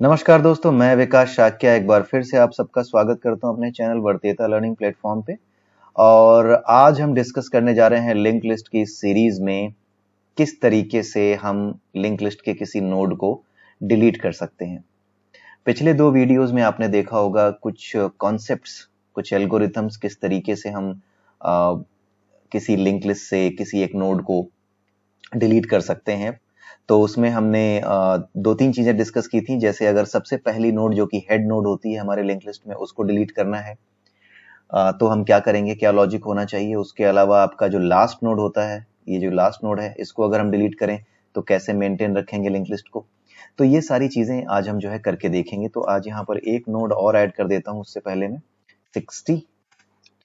नमस्कार दोस्तों, मैं विकास शाक्या एक बार फिर से आप सबका स्वागत करता हूं अपने चैनल वर्तेता लर्निंग प्लेटफॉर्म पे। और आज हम डिस्कस करने जा रहे हैं लिंक लिस्ट की सीरीज में किस तरीके से हम लिंक लिस्ट के किसी नोड को डिलीट कर सकते हैं। पिछले दो वीडियोस में आपने देखा होगा कुछ कॉन्सेप्ट्स, कुछ एल्गोरिथम्स, किस तरीके से हम किसी लिंक लिस्ट से किसी एक नोड को डिलीट कर सकते हैं। तो उसमें हमने दो तीन चीजें डिस्कस की थी, जैसे अगर सबसे पहली नोड जो कि हेड नोड होती है हमारे लिंक लिस्ट में, उसको डिलीट करना है तो हम क्या करेंगे, क्या लॉजिक होना चाहिए। उसके अलावा आपका जो लास्ट नोड होता है, ये जो लास्ट नोड है, इसको अगर हम डिलीट करें तो कैसे मेंटेन रखेंगे लिंक लिस्ट को। तो ये सारी चीजें आज हम जो है करके देखेंगे। तो आज यहाँ पर एक नोड और ऐड कर देता हूँ, उससे पहले में 60,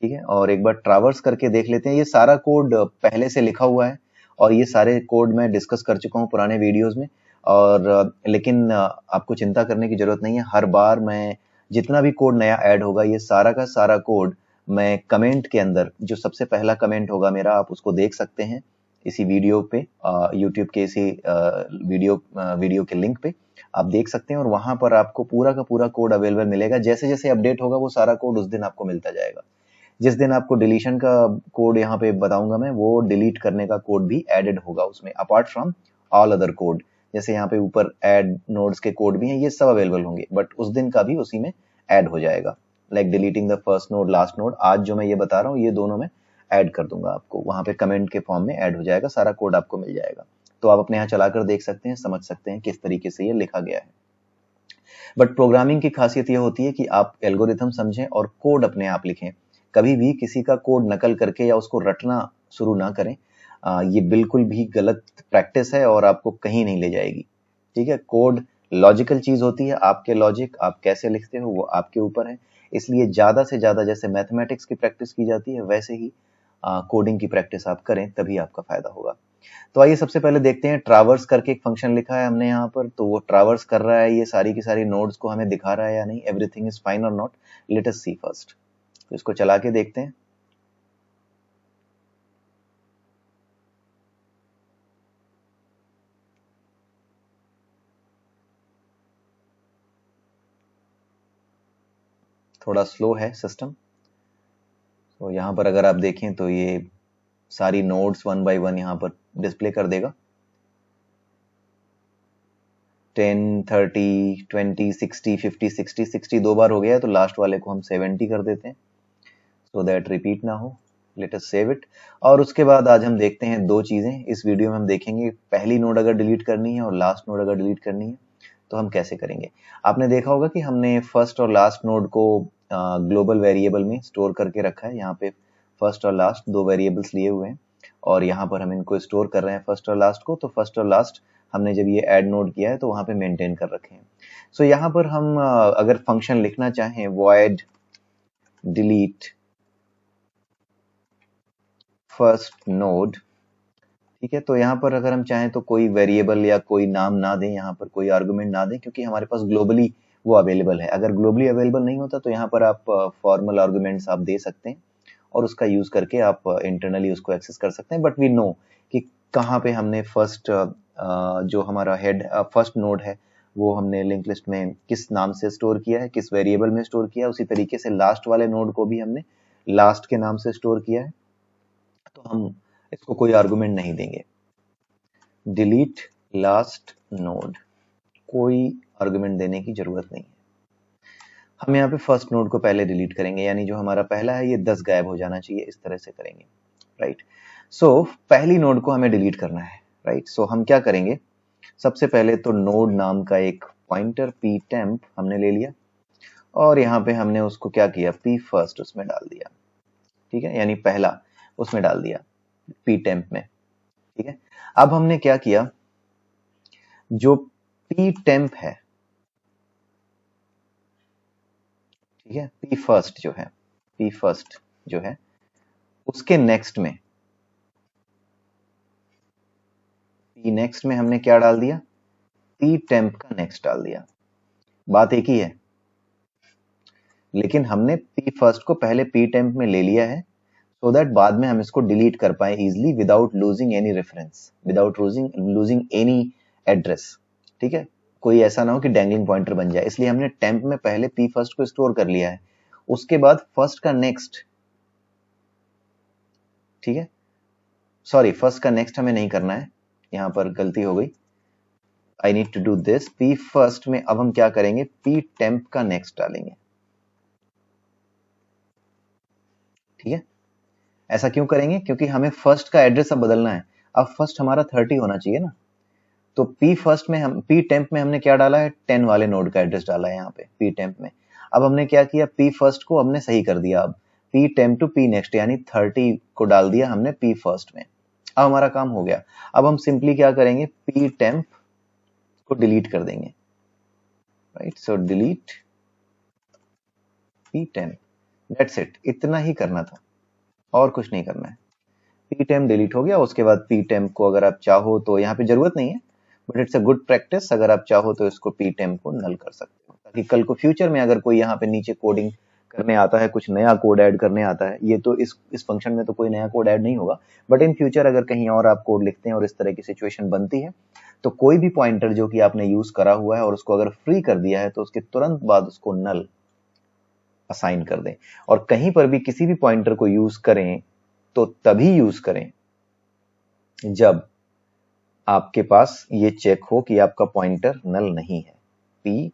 ठीक है। और एक बार ट्रावर्स करके देख लेते हैं। ये सारा कोड पहले से लिखा हुआ है और ये सारे कोड मैं डिस्कस कर चुका हूँ पुराने वीडियोस में। और लेकिन आपको चिंता करने की जरूरत नहीं है। हर बार मैं जितना भी कोड नया ऐड होगा, ये सारा का सारा कोड मैं कमेंट के अंदर, जो सबसे पहला कमेंट होगा मेरा, आप उसको देख सकते हैं इसी वीडियो पे, यूट्यूब के इसी वीडियो के लिंक पे आप देख सकते हैं। और वहां पर आपको पूरा का पूरा कोड अवेलेबल मिलेगा। जैसे जैसे अपडेट होगा वो सारा कोड उस दिन आपको मिलता जाएगा। जिस दिन आपको डिलीशन का कोड यहाँ पे बताऊंगा मैं, वो डिलीट करने का कोड भी एडेड होगा उसमें, apart from all other code. जैसे यहाँ पे ऊपर ऐड नोड्स के कोड भी हैं, ये सब अवेलेबल होंगे, बट उस दिन का भी उसी में ऐड हो जाएगा। Like deleting the first node, last node, आज जो मैं ये बता रहा हूँ ये दोनों में ऐड कर दूंगा आपको। वहां पे कमेंट के फॉर्म में ऐड हो जाएगा, सारा कोड आपको मिल जाएगा। तो आप अपने यहाँ चलाकर देख सकते हैं, समझ सकते हैं किस तरीके से ये लिखा गया है। बट प्रोग्रामिंग की खासियत ये होती है कि आप एल्गोरिथम समझें और कोड अपने आप लिखें। कभी भी किसी का कोड नकल करके या उसको रटना शुरू ना करें। ये बिल्कुल भी गलत प्रैक्टिस है और आपको कहीं नहीं ले जाएगी, ठीक है। कोड लॉजिकल चीज होती है। आपके लॉजिक आप कैसे लिखते हो वो आपके ऊपर है। इसलिए ज्यादा से ज्यादा, जैसे मैथमेटिक्स की प्रैक्टिस की जाती है, वैसे ही कोडिंग की प्रैक्टिस आप करें, तभी आपका फायदा होगा। तो आइए सबसे पहले देखते हैं। ट्रावर्स करके एक फंक्शन लिखा है हमने यहाँ पर, तो वो ट्रावर्स कर रहा है, ये सारी की सारी नोड्स को हमें दिखा रहा है या नहीं, एवरीथिंग इज फाइन और not. Let us see first. तो इसको चला के देखते हैं। थोड़ा स्लो है सिस्टम। तो यहाँ पर अगर आप देखें तो ये सारी नोड्स वन बाय वन यहाँ पर डिस्प्ले कर देगा। 10, 30, 20, 60, 50, 60, 60 दो बार हो गया है, तो लास्ट वाले को हम 70 कर देते हैं, सो दैट रिपीट ना हो। Let us save it. और उसके बाद आज हम देखते हैं दो चीजें इस वीडियो में। हम देखेंगे पहली नोड अगर डिलीट करनी है और लास्ट नोड अगर डिलीट करनी है तो हम कैसे करेंगे। आपने देखा होगा कि हमने फर्स्ट और लास्ट नोड को ग्लोबल वेरिएबल में स्टोर करके रखा है। यहाँ पे फर्स्ट और लास्ट दो वेरिएबल्स लिए हुए हैं और यहाँ पर हम इनको स्टोर कर रहे हैं, फर्स्ट और लास्ट को। तो फर्स्ट और लास्ट हमने जब ये ऐड नोड किया है तो वहां पे मेंटेन कर रखे हैं। सो यहाँ पर हम अगर फंक्शन लिखना चाहें, void delete फर्स्ट नोड, ठीक है। तो यहाँ पर अगर हम चाहें तो कोई वेरिएबल या कोई नाम ना दें, यहाँ पर कोई आर्गुमेंट ना दें, क्योंकि हमारे पास ग्लोबली वो अवेलेबल है। अगर ग्लोबली अवेलेबल नहीं होता तो यहाँ पर आप फॉर्मल आर्गुमेंट्स आप दे सकते हैं और उसका यूज करके आप इंटरनली उसको एक्सेस कर सकते हैं। बट वी नो कि कहाँ पे हमने फर्स्ट जो हमारा हेड फर्स्ट नोड है वो हमने लिंक लिस्ट में किस नाम से स्टोर किया है, किस वेरिएबल में स्टोर किया है। उसी तरीके से लास्ट वाले नोड को भी हमने लास्ट के नाम से स्टोर किया है, तो हम इसको कोई आर्गुमेंट नहीं देंगे। डिलीट लास्ट नोड, कोई आर्गुमेंट देने की जरूरत नहीं है। हम यहाँ पे फर्स्ट नोड को पहले डिलीट करेंगे, यानी जो हमारा पहला है ये 10 गायब हो जाना चाहिए, इस तरह से करेंगे, राइट। सो पहली नोड को हमें डिलीट करना है, राइट। सो हम क्या करेंगे, सबसे पहले तो नोड नाम का एक पॉइंटर ptemp हमने ले लिया और यहाँ पे हमने उसको क्या किया, p फर्स्ट उसमें डाल दिया, ठीक है, यानी पहला उसमें डाल दिया ptemp में, ठीक है। अब हमने क्या किया, जो ptemp है, ठीक है, p फर्स्ट जो है उसके नेक्स्ट में p नेक्स्ट में हमने क्या डाल दिया, ptemp का नेक्स्ट डाल दिया। बात एक ही है, लेकिन हमने p फर्स्ट को पहले ptemp में ले लिया है सो दैट बाद में हम इसको डिलीट कर पाए easily without losing any reference, without losing any address, ठीक है। कोई ऐसा ना हो कि डैंगलिंग पॉइंटर बन जाए, इसलिए हमने टेम्प में पहले पी फर्स्ट को स्टोर कर लिया है, उसके बाद फर्स्ट का नेक्स्ट, ठीक है, सॉरी फर्स्ट का नेक्स्ट हमें नहीं करना है, यहां पर गलती हो गई, I need to do this, P first में अब हम क्या करेंगे, पी टेम्प का नेक्स्ट डालेंगे, ठीक है। ऐसा क्यों करेंगे, क्योंकि हमें फर्स्ट का एड्रेस अब बदलना है, अब फर्स्ट हमारा 30 होना चाहिए ना, तो पी फर्स्ट में हम पी टेम्प में हमने क्या डाला है, 10 वाले नोड का एड्रेस डाला है यहाँ पे पी टेम्प में। अब हमने क्या किया, पी फर्स्ट को हमने सही कर दिया, अब P temp to P next यानी 30 को डाल दिया हमने पी फर्स्ट में, अब हमारा काम हो गया। अब हम सिंपली क्या करेंगे, पी टेम्प को डिलीट कर देंगे, right, so delete P temp, that's it, इतना ही करना था और कुछ नहीं करना है। पी टेम्प डिलीट हो गया, उसके बाद पी टेम्प को अगर आप चाहो तो यहाँ पे जरूरत नहीं है, but it's a good practice, अगर आप चाहो तो इसको पी टेम्प को नल कर सकते हो, ताकि कल को फ्यूचर में अगर कोई यहाँ पे नीचे कोडिंग करने आता है, कुछ नया कोड ऐड करने आता है, ये तो इस फंक्शन में तो कोई नया कोड ऐड नहीं होगा, बट इन फ्यूचर अगर कहीं और आप कोड लिखते हैं और इस तरह की सिचुएशन बनती है, तो कोई भी पॉइंटर जो कि आपने यूज करा हुआ है और उसको अगर फ्री कर दिया है, तो उसके तुरंत बाद उसको नल असाइन कर दें, और कहीं पर भी किसी भी पॉइंटर को यूज करें तो तभी यूज करें जब आपके पास ये चेक हो कि आपका पॉइंटर नल नहीं है, पी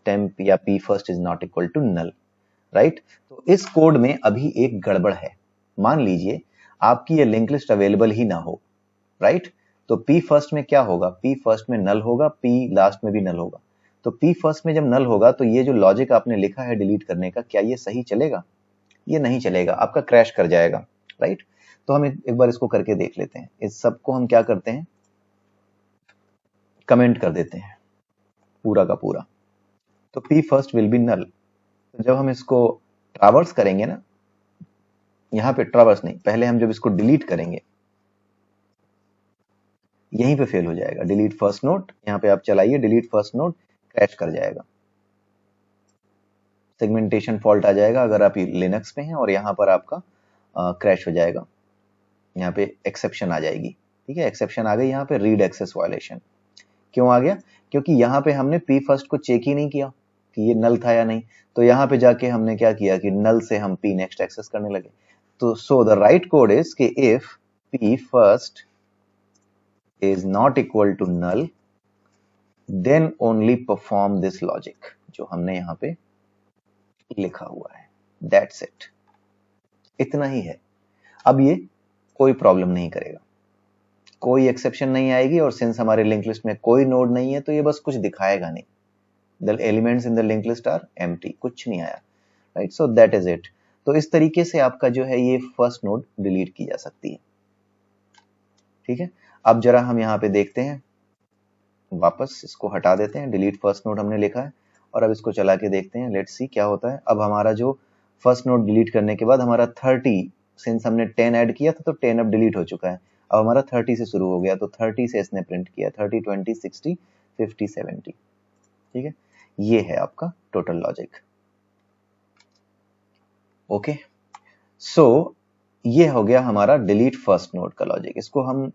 टेम्प या P first is not equal to null, right. तो इस कोड में अभी एक गड़बड़ है, मान लीजिए आपकी ये लिंक लिस्ट अवेलेबल ही ना हो, राइट, तो पी फर्स्ट में क्या होगा, पी फर्स्ट में नल होगा, पी लास्ट में भी नल होगा, तो पी फर्स्ट में जब नल होगा तो ये जो लॉजिक आपने लिखा है डिलीट करने का, क्या ये सही चलेगा, ये नहीं चलेगा, आपका क्रैश कर जाएगा, राइट। तो हम एक बार इसको करके देख लेते हैं, इस सबको हम क्या करते हैं, कमेंट कर देते हैं पूरा का पूरा, तो P first will be null, तो जब हम इसको ट्रावर्स करेंगे ना, यहां पे ट्रावर्स नहीं, पहले हम जब इसको डिलीट करेंगे, यहीं पे फेल हो जाएगा, डिलीट फर्स्ट नोड, यहां पे आप चलाइए डिलीट फर्स्ट नोड, क्रैश कर जाएगा, सेगमेंटेशन फॉल्ट आ जाएगा अगर आप लिनक्स पे हैं, और यहां पर आपका क्रैश हो जाएगा, यहाँ पे एक्सेप्शन आ जाएगी, ठीक है, एक्सेप्शन आ गई, यहाँ पे रीड एक्सेस वायलेशन, क्यों आ गया, क्योंकि यहाँ पे हमने पी फर्स्ट को चेक ही नहीं किया कि ये नल था या नहीं, तो यहाँ पे जाके हमने क्या किया कि नल से हम पी नेक्स्ट एक्सेस करने लगे, तो so the right code is कि if P first is not equal to null then only perform this logic, जो हमने यहाँ पे लिखा हुआ है, दैट्स इट, इतना ही है। अब ये कोई प्रॉब्लम नहीं करेगा, कोई एक्सेप्शन नहीं आएगी, और सिंस हमारे लिंक लिस्ट में कोई नोड नहीं है तो ये बस कुछ दिखाएगा नहीं, the elements in the link list are empty, कुछ नहीं आया, right, so that is it. तो इस तरीके से आपका जो है ये फर्स्ट नोड डिलीट की जा सकती है, ठीक है। अब जरा हम यहाँ पे देखते हैं, वापस इसको हटा देते हैं, डिलीट फर्स्ट नोड हमने लिखा है, और अब इसको चला के देखते हैं, लेट्स सी क्या होता है। अब हमारा जो फर्स्ट नोड डिलीट करने के बाद हमारा 30, सिंस हमने 10 ऐड किया था तो 10 अब डिलीट हो चुका है, अब हमारा 30 से शुरू हो गया, तो 30 से इसने प्रिंट किया, 30 20 60 50 70, ठीक है, ये है आपका टोटल लॉजिक, ओके। सो ये हो गया हमारा डिलीट फर्स्ट नोड का लॉजिक, इसको हम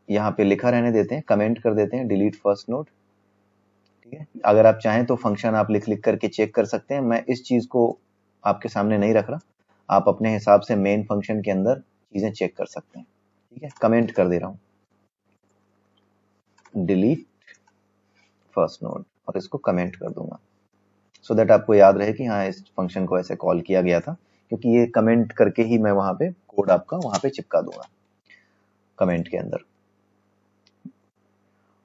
यहाँ पे लिखा रहने देते हैं, कमेंट कर देते हैं डिलीट फर्स्ट नोड, ठीक है। अगर आप चाहें तो फंक्शन आप लिख लिख करके चेक कर सकते हैं, मैं इस चीज को आपके सामने नहीं रख रहा, आप अपने हिसाब से मेन फंक्शन के अंदर चीजें चेक कर सकते हैं, ठीक है। कमेंट कर दे रहा हूं डिलीट फर्स्ट नोड, और इसको कमेंट कर दूंगा, सो दैट आपको याद रहे कि हाँ इस फंक्शन को ऐसे कॉल किया गया था, क्योंकि ये कमेंट करके ही मैं वहां पे कोड आपका वहां पे चिपका दूंगा कमेंट के अंदर।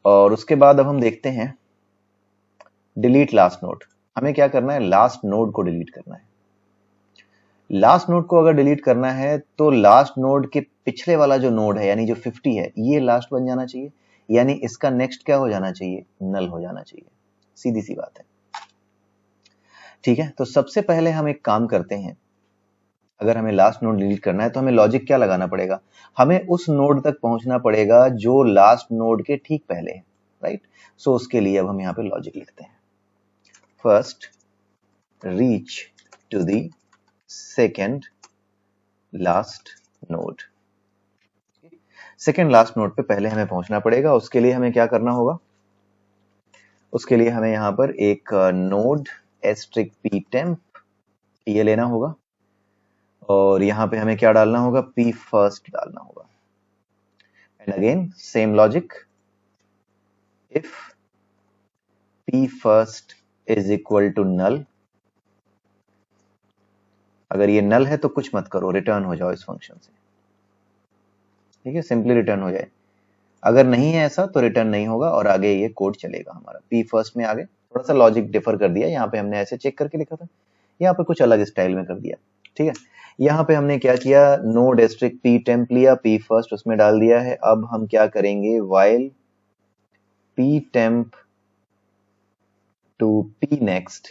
और उसके बाद अब हम देखते हैं डिलीट लास्ट नोड, हमें क्या करना है, लास्ट नोड को डिलीट करना है। लास्ट नोड को अगर डिलीट करना है तो लास्ट नोड के पिछले वाला जो नोड है यानी जो 50 है, ये लास्ट बन जाना चाहिए, यानी इसका नेक्स्ट क्या हो जाना चाहिए, नल हो जाना चाहिए, सीधी सी बात है, ठीक है। तो सबसे पहले हम एक काम करते हैं, अगर हमें लास्ट नोड डिलीट करना है तो हमें लॉजिक क्या लगाना पड़ेगा, हमें उस नोड तक पहुंचना पड़ेगा जो लास्ट नोड के ठीक पहले है, राइट। सो उसके लिए अब हम यहाँ पे लॉजिक लिखते हैं, first reach to the second last node, second last node पे पहले हमें पहुंचना पड़ेगा, उसके लिए हमें क्या करना होगा, उसके लिए हमें यहाँ पर एक नोड एस्ट्रिक पी टेम्प ये लेना होगा और यहाँ पे हमें क्या डालना होगा, पी फर्स्ट डालना होगा। And again same logic, if P first is equal to null, अगर ये नल है तो कुछ मत करो, रिटर्न हो जाओ इस फंक्शन से, ठीक है, सिंपली रिटर्न हो जाए। अगर नहीं है ऐसा तो रिटर्न नहीं होगा और आगे ये कोड चलेगा हमारा। पी फर्स्ट में आगे थोड़ा सा लॉजिक डिफर कर दिया, यहाँ पे हमने ऐसे चेक करके लिखा था, यहाँ पे कुछ अलग स्टाइल में कर दिया, ठीक है। यहाँ पे हमने क्या किया, नोड एस्ट्रिक पी टेम्प लिया, पी फर्स्ट उसमें डाल दिया है। अब हम क्या करेंगे, while P temp to P next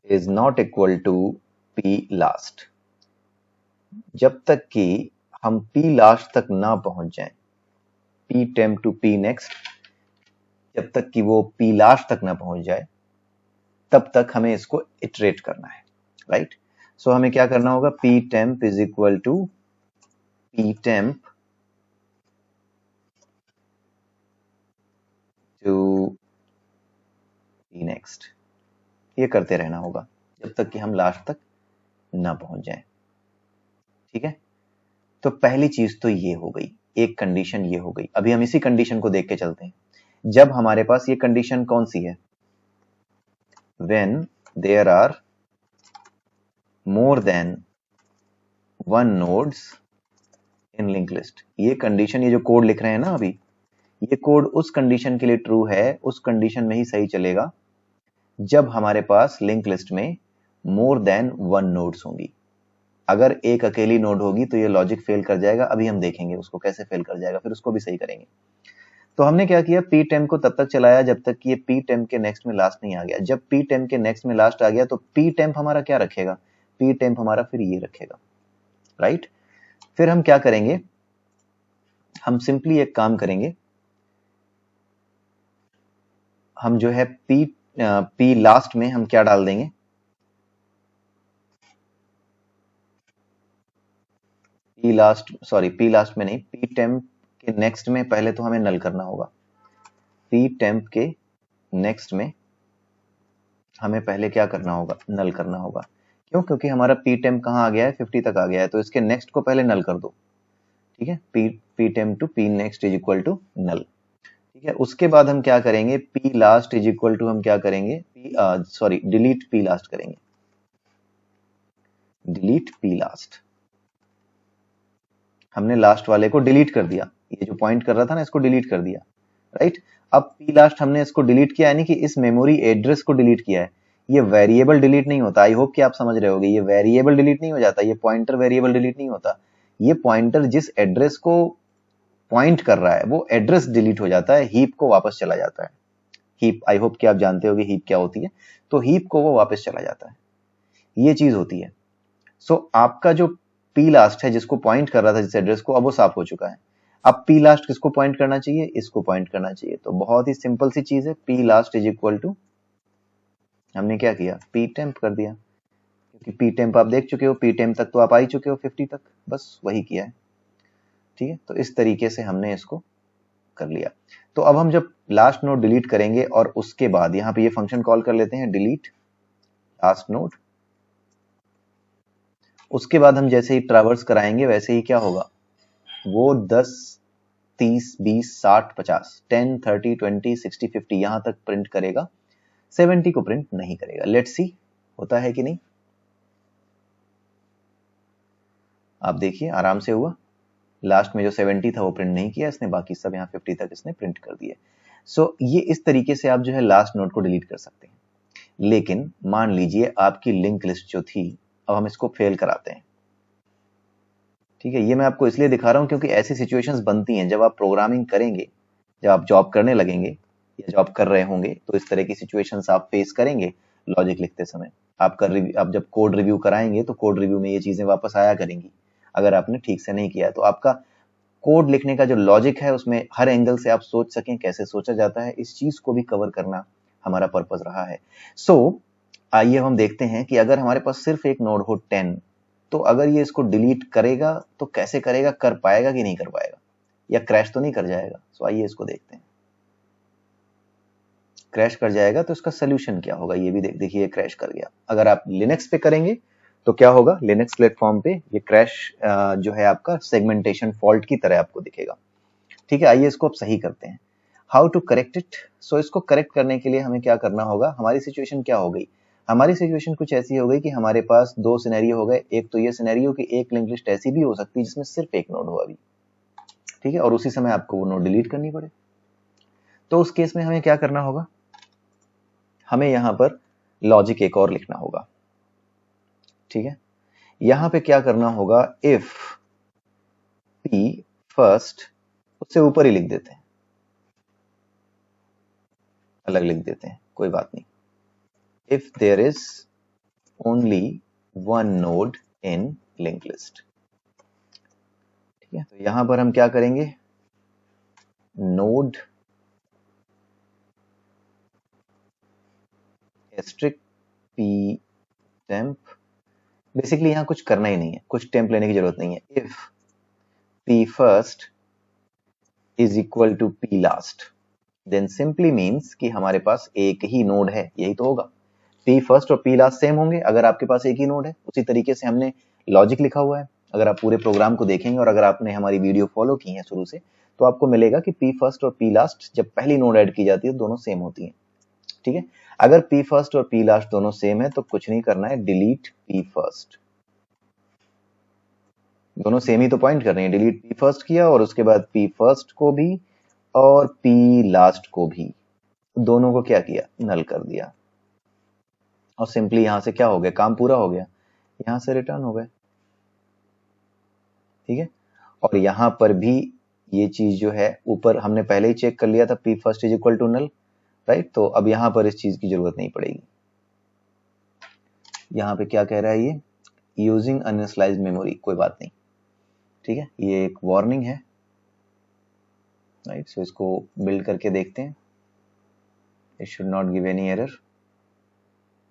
is not equal to P last, जब तक कि हम पी लास्ट तक ना पहुंच जाएं, P temp to P next जब तक कि वो पी लास्ट तक ना पहुंच जाए तब तक हमें इसको इटरेट करना है, राइट। सो हमें क्या करना होगा, P temp is equal to P temp to P next, ये करते रहना होगा जब तक कि हम लास्ट तक ना पहुंच जाएं, ठीक है। तो पहली चीज तो ये हो गई, एक कंडीशन ये हो गई। अभी हम इसी कंडीशन को देख के चलते हैं। जब हमारे पास ये कंडीशन कौन सी है, when there are more than one nodes in linked list, ये कंडीशन, ये जो कोड लिख रहे हैं ना अभी, ये कोड उस कंडीशन के लिए ट्रू है, उस कंडीशन में ही सही चलेगा जब हमारे पास लिंक लिस्ट में मोर देन वन नोड्स होंगी। अगर एक अकेली नोड होगी तो ये लॉजिक फेल कर जाएगा, अभी हम देखेंगे उसको कैसे फेल कर जाएगा, फिर उसको भी सही करेंगे। तो हमने क्या किया, पी टेम्प को तब तक चलाया जब तक कि ये पी टेम्प के नेक्स्ट में लास्ट नहीं आ गया। जब पी टेम्प के नेक्स्ट में लास्ट आ गया तो पी टेम्प हमारा क्या रखेगा, पी टेम्प हमारा फिर ये रखेगा, राइट। फिर हम क्या करेंगे, हम सिंपली एक काम करेंगे, हम जो है पी लास्ट में हम क्या डाल देंगे, पी लास्ट में नहीं, पी टेम्प के नेक्स्ट में पहले तो हमें नल करना होगा। पी टेम्प के नेक्स्ट में हमें पहले क्या करना होगा, नल करना होगा। क्यों, क्योंकि हमारा पी टेम्प कहाँ आ गया है, 50 तक आ गया है, तो इसके नेक्स्ट को पहले नल कर दो, ठीक है। P temp to P next is equal to null, ठीक है। उसके बाद हम क्या करेंगे, P last is equal to हम क्या करेंगे, डिलीट पी लास्ट करेंगे, डिलीट पी लास्ट। हमने लास्ट वाले को डिलीट कर दिया, ये जो पॉइंट कर रहा था ना इसको डिलीट कर दिया, राइट। अब पी लास्ट हमने इसको डिलीट किया, यानी कि इस मेमोरी एड्रेस को डिलीट किया है। ये वेरिएबल डिलीट नहीं होता, आई होप कि आप समझ रहे होगे, ये वेरिएबल डिलीट नहीं हो जाता, ये पॉइंटर वेरिएबल डिलीट नहीं होता। ये पॉइंटर जिस एड्रेस को पॉइंट कर रहा है वो एड्रेस डिलीट हो जाता है, हीप को वापस चला जाता है। हीप, आई होप कि आप जानते होगे हीप क्या होती है, तो हीप को वो वापस चला जाता है, ये चीज होती है। सो आपका जो पी लास्ट है जिसको पॉइंट कर रहा था जिस एड्रेस को, अब वो साफ हो चुका है। अब पी लास्ट किसको पॉइंट करना चाहिए, इसको पॉइंट करना चाहिए। तो बहुत ही सिंपल सी चीज है, P last is equal to, हमने क्या किया, पी टेम्प कर दिया, क्योंकि पी टेम्प आप देख चुके हो, पी टेम्प तक तो आप आ ही चुके हो 50 तक, बस वही किया है, ठीक है। तो इस तरीके से हमने इसको कर लिया। तो अब हम जब लास्ट नोड डिलीट करेंगे और उसके बाद यहाँ पे ये फंक्शन कॉल कर लेते हैं, डिलीट लास्ट नोड। उसके बाद हम जैसे ही ट्रैवर्स कराएंगे वैसे ही क्या होगा, वो 10 30 20 60 50 10 30 20 60 50 यहां तक प्रिंट करेगा, 70 को प्रिंट नहीं करेगा। लेट्स सी होता है कि नहीं, आप देखिए आराम से हुआ। लास्ट में जो 70 था वो प्रिंट नहीं किया इसने, बाकी सब यहाँ 50 तक इसने प्रिंट कर दिए। सो ये इस तरीके से आप जो है लास्ट नोड को डिलीट कर सकते हैं। लेकिन मान लीजिए आपकी लिंक लिस्ट जो थी, अब हम इसको फेल कराते हैं, ठीक है। ये मैं आपको इसलिए दिखा रहा हूं क्योंकि ऐसी सिचुएशंस बनती हैं जब आप प्रोग्रामिंग करेंगे, जब आप जॉब करने लगेंगे या जॉब कर रहे होंगे, तो इस तरह की सिचुएशंस आप फेस करेंगे लॉजिक लिखते समय। आप जब कोड रिव्यू कराएंगे तो कोड रिव्यू में ये चीजें वापस आया करेंगी, अगर आपने ठीक से नहीं किया। तो आपका कोड लिखने का जो लॉजिक है उसमें हर एंगल से आप सोच सकें कैसे सोचा जाता है, इस चीज को भी कवर करना हमारा पर्पज रहा है। सो आइए हम देखते हैं कि अगर हमारे पास सिर्फ एक नोड हो 10, तो अगर ये इसको डिलीट करेगा तो कैसे करेगा, कर पाएगा कि नहीं कर पाएगा। या क्रैश तो नहीं कर जाएगा? सो आइए इसको देखते हैं। क्रैश कर जाएगा तो इसका सोल्यूशन क्या होगा, ये भी देखिए क्रैश कर गया। अगर आप लिनक्स पे करेंगे तो क्या होगा, लिनक्स प्लेटफॉर्म पे ये क्रैश जो है आपका सेगमेंटेशन फॉल्ट की तरह आपको दिखेगा। ठीक है, आइए इसको अब सही करते हैं। How to correct it? So इसको करेक्ट करने के लिए हमें क्या करना होगा, हमारी सिचुएशन क्या हो गई, हमारी सिचुएशन कुछ ऐसी हो गई कि हमारे पास दो सिनेरियो हो गए। एक तो ये सिनेरियो कि एक लिंक लिस्ट ऐसी भी हो सकती है जिसमें सिर्फ एक नोड हो अभी, ठीक है, और उसी समय आपको वो नोड डिलीट करनी पड़े। तो उस केस में हमें क्या करना होगा, हमें यहां पर लॉजिक एक और लिखना होगा। ठीक है, यहां पे क्या करना होगा, इफ पी फर्स्ट, उससे ऊपर ही लिख देते हैं, अलग लिख देते हैं, कोई बात नहीं। If there is only one node in link list. ठीक है, तो यहां पर हम क्या करेंगे, node asterisk P temp. Basically यहां कुछ करना ही नहीं है, कुछ टेम्प लेने की जरूरत नहीं है। If P first is equal to P last, then simply means कि हमारे पास एक ही नोड है, यही तो होगा। पी फर्स्ट और पी लास्ट सेम होंगे अगर आपके पास एक ही नोड है। उसी तरीके से हमने लॉजिक लिखा हुआ है। अगर आप पूरे प्रोग्राम को देखेंगे और अगर आपने हमारी वीडियो फॉलो की है शुरू से, तो आपको मिलेगा कि पी फर्स्ट और पी लास्ट जब पहली नोड ऐड की जाती है दोनों सेम होती है। ठीक है, अगर पी फर्स्ट और पी लास्ट दोनों सेम है तो कुछ नहीं करना है, डिलीट पी फर्स्ट। दोनों सेम ही तो पॉइंट कर रहे हैं, डिलीट पी फर्स्ट किया और उसके बाद पी फर्स्ट को भी और पी लास्ट को भी, दोनों को क्या किया, नल कर दिया। और सिंपली यहां से क्या हो गया, काम पूरा हो गया, यहां से रिटर्न हो गए। ठीक है, और यहां पर भी ये चीज जो है ऊपर हमने पहले ही चेक कर लिया था, P first is equal to null, right. तो अब यहां पर इस चीज की जरूरत नहीं पड़ेगी। यहां पे क्या कह रहा है ये, यूजिंग अनस्लाइज्ड मेमोरी, कोई बात नहीं। ठीक है, ये एक वार्निंग है, राइट। सो इसको बिल्ड करके देखते हैं, it should not give any error,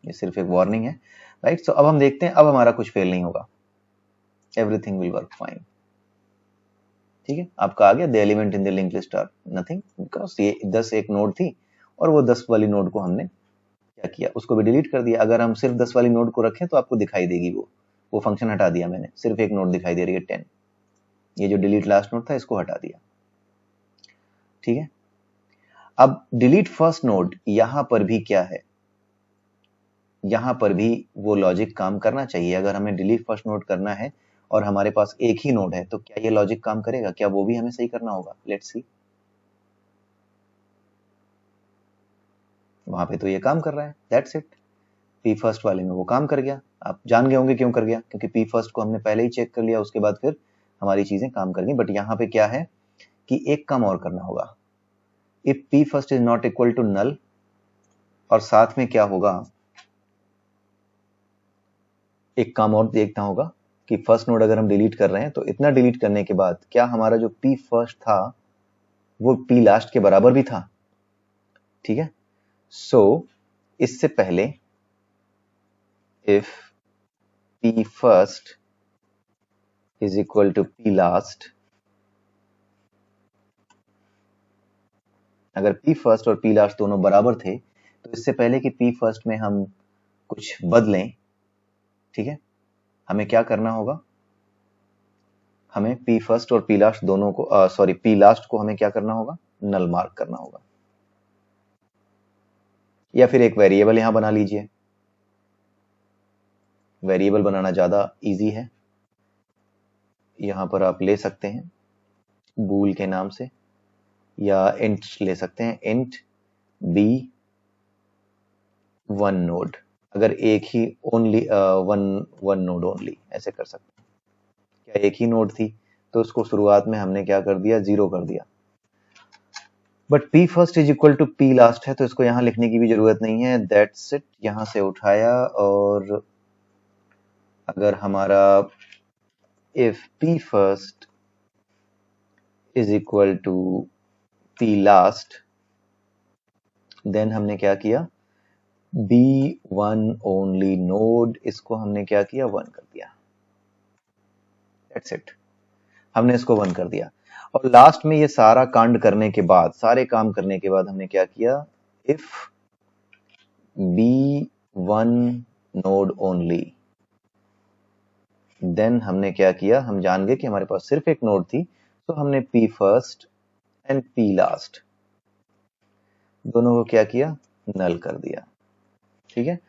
ये सिर्फ एक वार्निंग है, राइट। सो अब हम देखते हैं, अब हमारा कुछ फेल नहीं होगा, एवरीथिंग विल वर्क फाइन। ठीक है, आपका आ गया, the element in the link list are nothing, because ये 10 एक नोड थी और वो 10 वाली नोड को हमने क्या किया, उसको भी डिलीट कर दिया। अगर हम सिर्फ 10 वाली नोड को रखें तो आपको दिखाई देगी, वो फंक्शन हटा दिया मैंने, सिर्फ एक नोड दिखाई दे रही है 10। ये जो डिलीट लास्ट नोड था इसको हटा दिया। ठीक है, अब डिलीट फर्स्ट नोड, यहां पर भी क्या है, यहां पर भी वो लॉजिक काम करना चाहिए। अगर हमें डिलीट फर्स्ट नोड करना है और हमारे पास एक ही नोड है तो क्या ये लॉजिक काम करेगा, क्या वो भी हमें सही करना होगा, लेट्स सी। वहां पे तो ये काम कर रहा है, दैट्स इट। पी फर्स्ट वाले में वो काम कर गया, आप जान गए होंगे क्यों कर गया, क्योंकि पी फर्स्ट को हमने पहले ही चेक कर लिया, उसके बाद फिर हमारी चीजें काम कर गई। बट यहाँ पे क्या है कि एक काम और करना होगा, if P first is not equal to null, और साथ में क्या होगा, एक काम और देखना होगा कि फर्स्ट नोड अगर हम डिलीट कर रहे हैं तो इतना डिलीट करने के बाद क्या हमारा जो पी फर्स्ट था वो पी लास्ट के बराबर भी था। ठीक है, सो इससे पहले if P first is equal to P last, अगर पी फर्स्ट और पी लास्ट दोनों बराबर थे तो इससे पहले कि पी फर्स्ट में हम कुछ बदलें, ठीक है, हमें क्या करना होगा, हमें पी फर्स्ट और पी लास्ट दोनों को सॉरी पी लास्ट को हमें क्या करना होगा, नल मार्क करना होगा, या फिर एक वेरिएबल यहां बना लीजिए। वेरिएबल बनाना ज्यादा इजी है, यहां पर आप ले सकते हैं बूल के नाम से, या इंट ले सकते हैं, इंट बी वन नोड। अगर एक ही ओनली वन नोड ओनली ऐसे कर सकते हैं। क्या एक ही नोड थी तो उसको शुरुआत में हमने क्या कर दिया, 0 कर दिया। But P first is equal to P last है तो इसको यहां लिखने की भी जरूरत नहीं है, दैट्स इट। यहां से उठाया, और अगर हमारा if P first is equal to P last, then हमने क्या किया, बी वन ओनली नोड, इसको हमने क्या किया, 1 कर दिया, दैट्स इट। हमने इसको 1 कर दिया। और लास्ट में ये सारा कांड करने के बाद, सारे काम करने के बाद हमने क्या किया, if B1 node only, then हमने क्या किया, हम जान गए कि हमारे पास सिर्फ एक नोड थी, तो हमने P first and P last दोनों को क्या किया, नल कर दिया। ठीक है,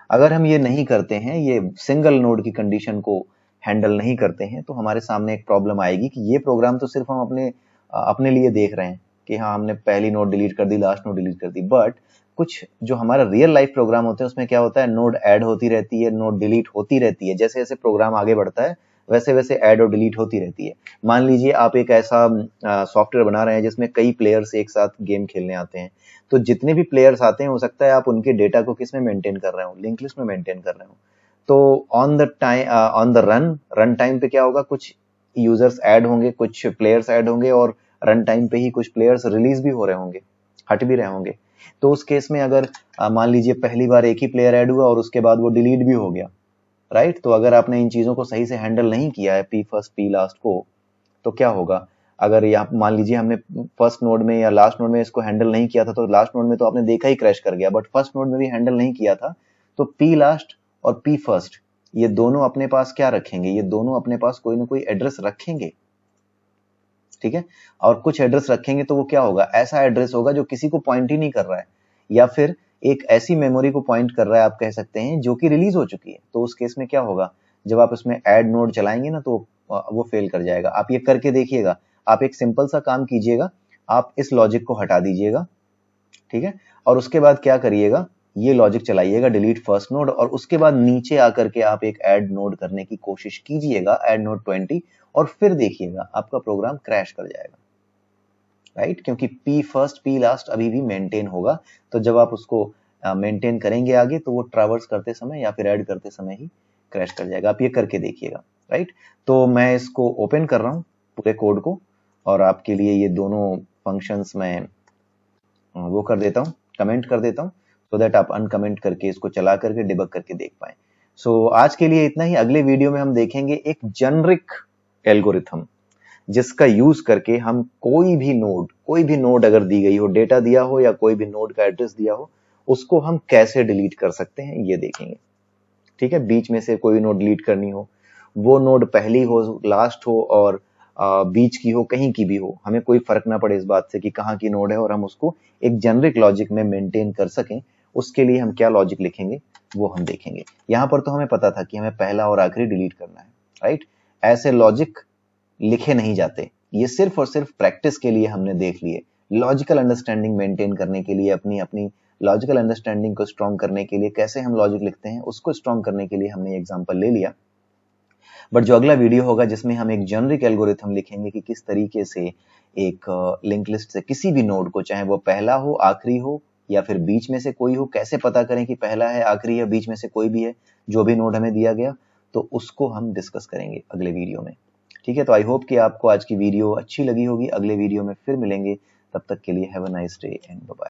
अगर हम ये नहीं करते हैं, ये सिंगल नोड की कंडीशन को हैंडल नहीं करते हैं, तो हमारे सामने एक प्रॉब्लम आएगी कि ये प्रोग्राम तो सिर्फ हम अपने लिए देख रहे हैं कि हाँ हमने पहली नोड डिलीट कर दी, लास्ट नोड डिलीट कर दी, बट कुछ जो हमारा रियल लाइफ प्रोग्राम होते हैं उसमें क्या होता है, नोड ऐड होती रहती है, नोड डिलीट होती रहती है, जैसे जैसे प्रोग्राम आगे बढ़ता है वैसे वैसे ऐड और डिलीट होती रहती है। मान लीजिए आप एक ऐसा सॉफ्टवेयर बना रहे हैं जिसमें कई प्लेयर्स एक साथ गेम खेलने आते हैं, तो जितने भी प्लेयर्स आते हैं हो सकता है आप उनके डेटा को किस में मेंटेन कर रहे हो, लिंक लिस्ट में मेंटेन कर रहे हो। तो ऑन द रन टाइम पे क्या होगा, कुछ यूजर्स ऐड होंगे, कुछ प्लेयर्स ऐड होंगे, और रन टाइम पे ही कुछ प्लेयर्स रिलीज भी हो रहे होंगे, हट भी रहे होंगे। तो उस केस में अगर मान लीजिए पहली बार एक ही प्लेयर ऐड हुआ और उसके बाद वो डिलीट भी हो गया, राइट, तो अगर आपने इन चीजों को सही से हैंडल नहीं किया है, पी फर्स्ट पी लास्ट को, तो क्या होगा, अगर यहाँ मान लीजिए हमने फर्स्ट नोड में या लास्ट नोड में इसको हैंडल नहीं किया था, तो लास्ट नोड में तो आपने देखा ही क्रैश कर गया, बट फर्स्ट नोड में भी हैंडल नहीं किया था, तो पी लास्ट और पी फर्स्ट ये दोनों अपने पास क्या रखेंगे, ये दोनों अपने पास कोई ना कोई एड्रेस रखेंगे। ठीक है, और कुछ एड्रेस रखेंगे तो वो क्या होगा, ऐसा एड्रेस होगा जो किसी को पॉइंट ही नहीं कर रहा है, या फिर एक ऐसी मेमोरी को पॉइंट कर रहा है आप कह सकते हैं जो कि रिलीज हो चुकी है। तो उस केस में क्या होगा, जब आप इसमें ऐड नोड चलाएंगे ना, तो वो फेल कर जाएगा। आप ये करके देखिएगा, आप एक सिंपल सा काम कीजिएगा, आप इस लॉजिक को हटा दीजिएगा, ठीक है, और उसके बाद क्या करिएगा, ये लॉजिक चलाइएगा डिलीट फर्स्ट नोड, और उसके बाद नीचे आकर के आप एक ऐड नोड करने की कोशिश कीजिएगा, ऐड नोड 20, और फिर देखिएगा आपका प्रोग्राम क्रैश कर जाएगा, राइट, क्योंकि पी फर्स्ट पी लास्ट अभी भी मेंटेन होगा। तो जब आप उसको मेंटेन करेंगे आगे, तो वो ट्रैवर्स करते समय या फिर ऐड करते समय ही क्रैश कर जाएगा। आप ये करके देखिएगा, राइट। तो मैं इसको ओपन कर रहा हूँ पूरे कोड को, और आपके लिए ये दोनों फंक्शंस मैं वो कर देता हूँ, कमेंट कर देता हूँ, सो दैट आप अनकमेंट करके इसको चला करके डिबग करके देख पाए। सो आज के लिए इतना ही। अगले वीडियो में हम देखेंगे एक जेनरिक एल्गोरिथम जिसका यूज करके हम कोई भी नोड अगर दी गई हो, डेटा दिया हो या कोई भी नोड का एड्रेस दिया हो, उसको हम कैसे डिलीट कर सकते हैं ये देखेंगे। ठीक है, बीच में से कोई नोड डिलीट करनी हो, वो नोड पहली हो, लास्ट हो, और बीच की हो, कहीं की भी हो, हमें कोई फर्क ना पड़े इस बात से कि कहाँ की नोड है, और हम उसको एक जेनरिक लॉजिक में मेंटेन कर सकें, उसके लिए हम क्या लॉजिक लिखेंगे वो हम देखेंगे। यहां पर तो हमें पता था कि हमें पहला और आखिरी डिलीट करना है, राइट। ऐसे लॉजिक लिखे नहीं जाते, ये सिर्फ और सिर्फ प्रैक्टिस के लिए हमने देख लिए। लॉजिकल अंडरस्टैंडिंग मेंटेन करने के लिए, अपनी अपनी लॉजिकल अंडरस्टैंडिंग को स्ट्रॉन्ग करने के लिए, कैसे हम लॉजिक लिखते हैं उसको स्ट्रॉन्ग करने के लिए हमने एग्जांपल ले लिया। बट जो अगला वीडियो होगा जिसमें हम एक जेनरिक एल्गोरिथम लिखेंगे कि किस तरीके से एक लिंक लिस्ट से किसी भी नोड को, चाहे वो पहला हो, आखिरी हो, या फिर बीच में से कोई हो, कैसे पता करें कि पहला है, आखिरी है, बीच में से कोई भी है, जो भी नोड हमें दिया गया, तो उसको हम डिस्कस करेंगे अगले वीडियो में। ठीक है, तो आई होप कि आपको आज की वीडियो अच्छी लगी होगी। अगले वीडियो में फिर मिलेंगे, तब तक के लिए have a nice day and bye.